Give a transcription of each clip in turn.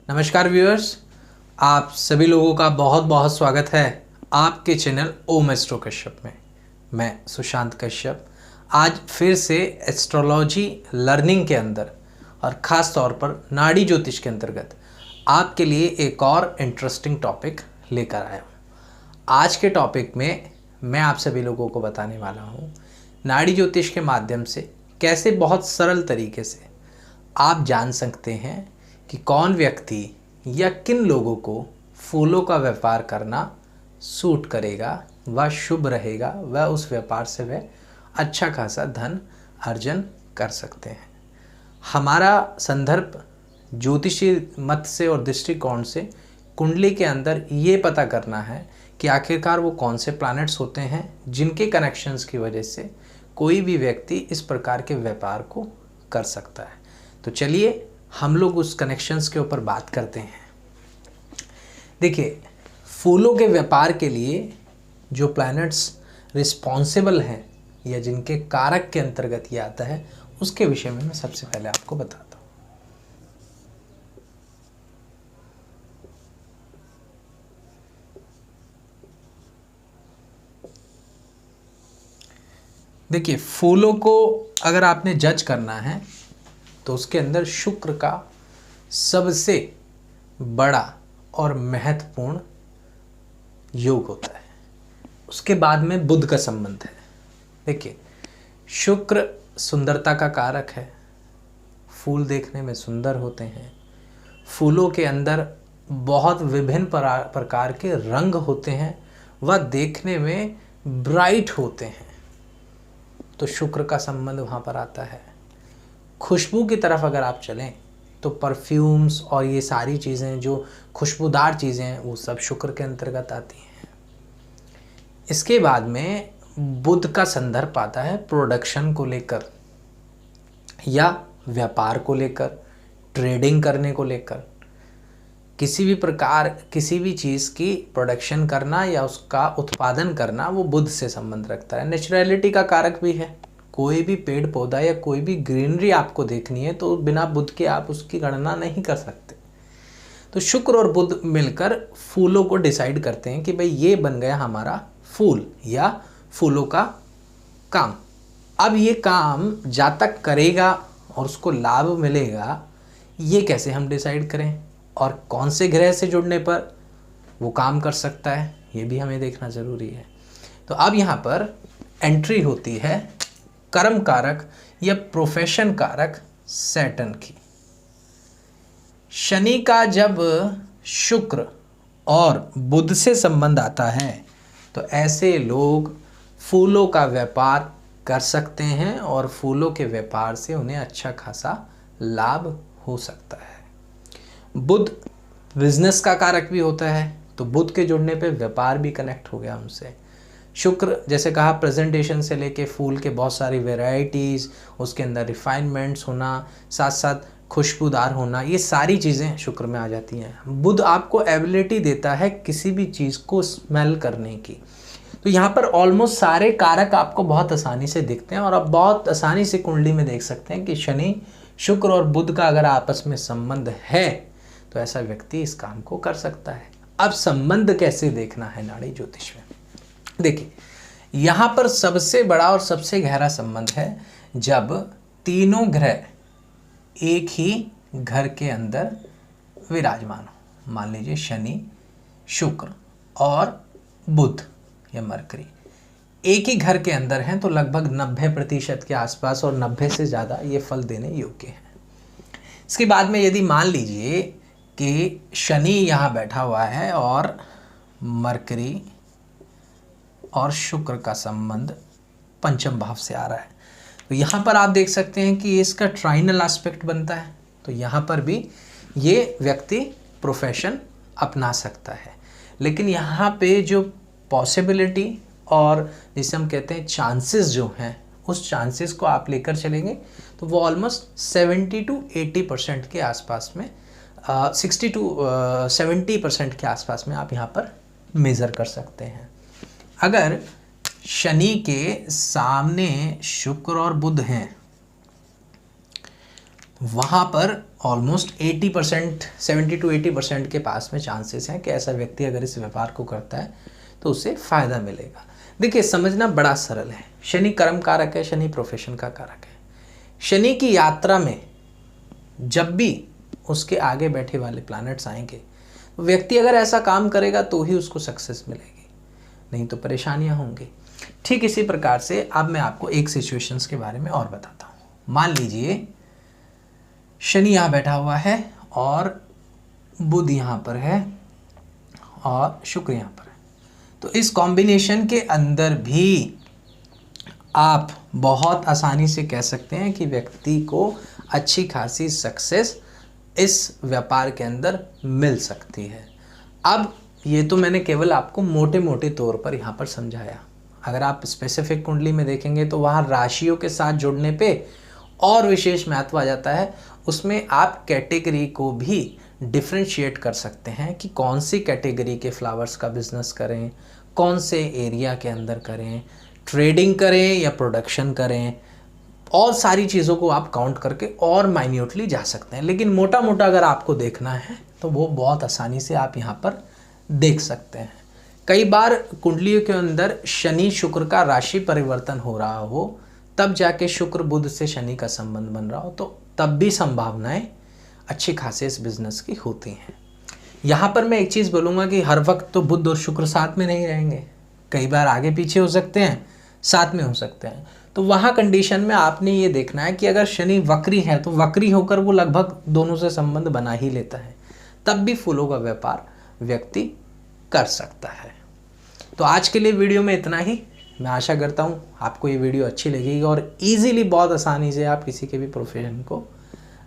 नमस्कार व्यूअर्स, आप सभी लोगों का बहुत बहुत स्वागत है आपके चैनल ओम एस्ट्रो कश्यप में। मैं सुशांत कश्यप आज फिर से एस्ट्रोलॉजी लर्निंग के अंदर और ख़ास तौर पर नाड़ी ज्योतिष के अंतर्गत आपके लिए एक और इंटरेस्टिंग टॉपिक लेकर आया हूँ। आज के टॉपिक में मैं आप सभी लोगों को बताने वाला हूँ नाड़ी ज्योतिष के माध्यम से कैसे बहुत सरल तरीके से आप जान सकते हैं कि कौन व्यक्ति या किन लोगों को फूलों का व्यापार करना सूट करेगा, वह शुभ रहेगा, वह उस व्यापार से वह अच्छा खासा धन अर्जन कर सकते हैं। हमारा संदर्भ ज्योतिषी मत से और दृष्टिकोण से कुंडली के अंदर ये पता करना है कि आखिरकार वो कौन से प्लैनेट्स होते हैं जिनके कनेक्शंस की वजह से कोई भी व्यक्ति इस प्रकार के व्यापार को कर सकता है। तो चलिए हम लोग उस कनेक्शंस के ऊपर बात करते हैं। देखिए, फूलों के व्यापार के लिए जो प्लैनेट्स रिस्पॉन्सिबल हैं या जिनके कारक के अंतर्गत ये आता है उसके विषय में मैं सबसे पहले आपको बताता हूँ। देखिए, फूलों को अगर आपने जज करना है तो उसके अंदर शुक्र का सबसे बड़ा और महत्वपूर्ण योग होता है। उसके बाद में बुध का संबंध है। देखिए, शुक्र सुंदरता का कारक है। फूल देखने में सुंदर होते हैं। फूलों के अंदर बहुत विभिन्न प्रकार के रंग होते हैं, वह देखने में ब्राइट होते हैं। तो शुक्र का संबंध वहाँ पर आता है। खुशबू की तरफ अगर आप चलें तो परफ्यूम्स और ये सारी चीज़ें जो खुशबूदार चीज़ें हैं वो सब शुक्र के अंतर्गत आती हैं। इसके बाद में बुध का संदर्भ आता है प्रोडक्शन को लेकर या व्यापार को लेकर, ट्रेडिंग करने को लेकर। किसी भी प्रकार किसी भी चीज़ की प्रोडक्शन करना या उसका उत्पादन करना वो बुध से संबंध रखता है। नेचुरलिटी का कारक भी है। कोई भी पेड़ पौधा या कोई भी ग्रीनरी आपको देखनी है तो बिना बुध के आप उसकी गणना नहीं कर सकते। तो शुक्र और बुध मिलकर फूलों को डिसाइड करते हैं कि भाई ये बन गया हमारा फूल या फूलों का काम। अब ये काम जब तक करेगा और उसको लाभ मिलेगा, ये कैसे हम डिसाइड करें और कौन से ग्रह से जुड़ने पर वो काम कर सकता है, ये भी हमें देखना ज़रूरी है। तो अब यहाँ पर एंट्री होती है कर्म कारक या प्रोफेशन कारक सैटर्न की। शनि का जब शुक्र और बुध से संबंध आता है तो ऐसे लोग फूलों का व्यापार कर सकते हैं और फूलों के व्यापार से उन्हें अच्छा खासा लाभ हो सकता है। बुध बिजनेस का कारक भी होता है, तो बुध के जुड़ने पे व्यापार भी कनेक्ट हो गया हमसे। शुक्र जैसे कहा प्रेजेंटेशन से लेके फूल के बहुत सारी वेराइटीज़, उसके अंदर रिफाइनमेंट्स होना, साथ साथ खुशबूदार होना, ये सारी चीज़ें शुक्र में आ जाती हैं। बुध आपको एबिलिटी देता है किसी भी चीज़ को स्मेल करने की। तो यहाँ पर ऑलमोस्ट सारे कारक आपको बहुत आसानी से दिखते हैं और आप बहुत आसानी से कुंडली में देख सकते हैं कि शनि, शुक्र और बुध का अगर आपस में संबंध है तो ऐसा व्यक्ति इस काम को कर सकता है। अब संबंध कैसे देखना है नाड़ी ज्योतिष में? देखिए, यहाँ पर सबसे बड़ा और सबसे गहरा संबंध है जब तीनों ग्रह एक ही घर के अंदर विराजमान हो। मान लीजिए शनि, शुक्र और बुध या मरकरी एक ही घर के अंदर हैं तो लगभग 90% के आसपास और 90 से ज़्यादा ये फल देने योग्य हैं। इसके बाद में यदि मान लीजिए कि शनि यहाँ बैठा हुआ है और मरकरी और शुक्र का संबंध पंचम भाव से आ रहा है, तो यहाँ पर आप देख सकते हैं कि इसका ट्राइनल एस्पेक्ट बनता है। तो यहाँ पर भी ये व्यक्ति प्रोफेशन अपना सकता है। लेकिन यहाँ पे जो पॉसिबिलिटी और जिसे हम कहते हैं चांसेस जो हैं, उस चांसेस को आप लेकर चलेंगे तो वो ऑलमोस्ट 70 to 80% के आसपास में 60 to 70% के आसपास में आप यहाँ पर मेज़र कर सकते हैं। अगर शनि के सामने शुक्र और बुध हैं वहाँ पर ऑलमोस्ट 80%, 70 to 80% के पास में चांसेस हैं कि ऐसा व्यक्ति अगर इस व्यापार को करता है तो उसे फ़ायदा मिलेगा। देखिए, समझना बड़ा सरल है। शनि कर्म कारक है, शनि प्रोफेशन का कारक है। शनि की यात्रा में जब भी उसके आगे बैठे वाले प्लैनेट्स आएंगे, व्यक्ति अगर ऐसा काम करेगा तो ही उसको सक्सेस मिलेगी, नहीं तो परेशानियां होंगी। ठीक इसी प्रकार से अब मैं आपको एक सिचुएशंस के बारे में और बताता हूँ। मान लीजिए शनि यहाँ बैठा हुआ है और बुध यहाँ पर है और शुक्र यहाँ पर है, तो इस कॉम्बिनेशन के अंदर भी आप बहुत आसानी से कह सकते हैं कि व्यक्ति को अच्छी खासी सक्सेस इस व्यापार के अंदर मिल सकती है। अब ये तो मैंने केवल आपको मोटे मोटे तौर पर यहाँ पर समझाया। अगर आप स्पेसिफिक कुंडली में देखेंगे तो वहाँ राशियों के साथ जुड़ने पे और विशेष महत्व आ जाता है। उसमें आप कैटेगरी को भी डिफ्रेंशिएट कर सकते हैं कि कौन सी कैटेगरी के फ्लावर्स का बिजनेस करें, कौन से एरिया के अंदर करें, ट्रेडिंग करें या प्रोडक्शन करें, और सारी चीज़ों को आप काउंट करके और माइन्यूटली जा सकते हैं। लेकिन मोटा मोटा अगर आपको देखना है तो वो बहुत आसानी से आप यहाँ पर देख सकते हैं। कई बार कुंडलियों के अंदर शनि शुक्र का राशि परिवर्तन हो रहा हो, तब जाके शुक्र बुध से शनि का संबंध बन रहा हो, तो तब भी संभावनाएं अच्छी खासी इस बिजनेस की होती हैं। यहाँ पर मैं एक चीज़ बोलूँगा कि हर वक्त तो बुध और शुक्र साथ में नहीं रहेंगे, कई बार आगे पीछे हो सकते हैं, साथ में हो सकते हैं। तो वहाँ कंडीशन में आपने ये देखना है कि अगर शनि वक्री है तो वक्री होकर वो लगभग दोनों से संबंध बना ही लेता है, तब भी फूलों का व्यापार व्यक्ति कर सकता है। तो आज के लिए वीडियो में इतना ही। मैं आशा करता हूँ आपको ये वीडियो अच्छी लगेगी और इजीली बहुत आसानी से आप किसी के भी प्रोफेशन को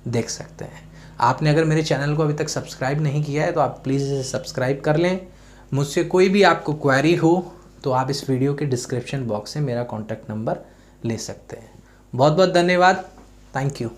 देख सकते हैं। आपने अगर मेरे चैनल को अभी तक सब्सक्राइब नहीं किया है तो आप प्लीज़ इसे सब्सक्राइब कर लें। मुझसे कोई भी आपको क्वेरी हो तो आप इस वीडियो के डिस्क्रिप्शन बॉक्स से मेरा कॉन्टैक्ट नंबर ले सकते हैं। बहुत बहुत धन्यवाद। Thank you.